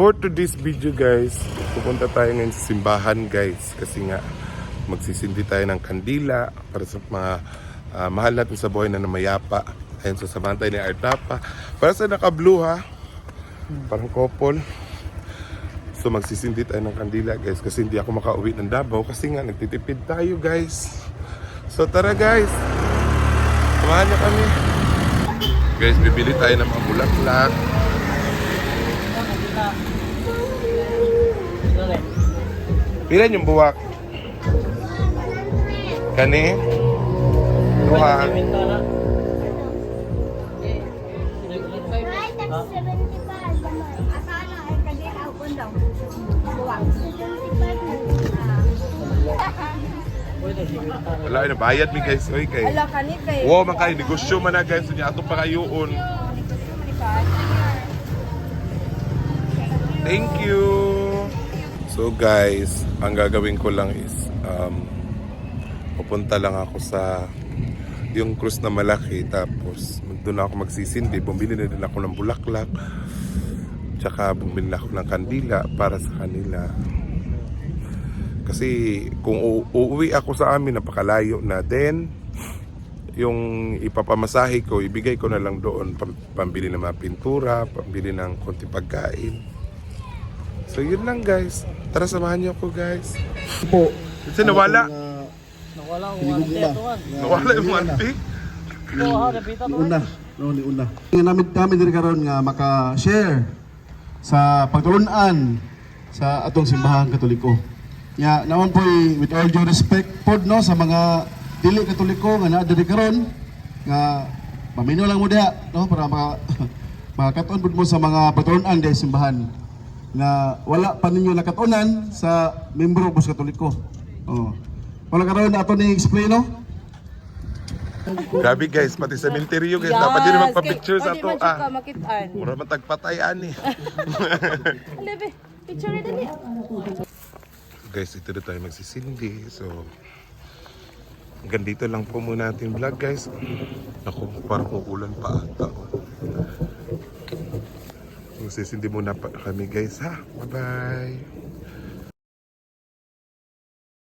for today's video guys, pupunta tayo ngayon sa simbahan guys. Kasi nga, magsisindi tayo ng kandila para sa mga mahal natin sa buhay na namayapa. Ayun, so samahan tayo ni Artapa. Para sa naka-blue ha, parang couple. So magsisindi tayo ng kandila guys. Kasi hindi ako makauwi ng Davao. Kasi nga, nagtitipid tayo guys. So tara guys, samahan niyo kami. Guys, bibili tayo ng mga bulaklak. Pilan yung buwak? Kani? Duha. Wala na bayad mi guys, oy kay. Ala kani kay. Wow, man kay negosyo man na guys, nya ato pa kayuon. Thank you. So guys, ang gagawin ko lang is pupunta lang ako sa yung krus na malaki, tapos doon ako magsisindi. Bumili na din ako ng bulaklak, tsaka bumili ako ng kandila para sa kanila. Kasi kung uuwi ako sa amin, napakalayo na. Then yung ipapamasahe ko, ibigay ko na lang doon, pambili ng mga pintura, pambili ng konti pagkain. So yun lang guys. Tara, samahan niyo ako guys. Po. Kasi nawala. Nawala yung auntie. Una. Ni una. Namin din karon nga maka-share sa pagtulunan sa atong simbahan Katoliko. Nya naman po with all due respect pod no sa mga dili Katoliko nga naa diri karon nga mamino lang mo diha no para makatuon pud mo sa mga pagtulunan sa simbahan na wala pa ninyo nakatunan sa membro po sa Katoliko. Oh. Wala karon na ato ni explain no? Grabe guys, pati sa cemetery guys, dapat din magpa-picture sa to. Makitaan. Mura matagpatay ani. Alebe, picture na dali. Guys, ito na tayo magsisindi. So hanggang dito lang po muna ating vlog guys. Ako, parang uulan pa ata. Magsisindi muna pa kami guys ha. Bye bye.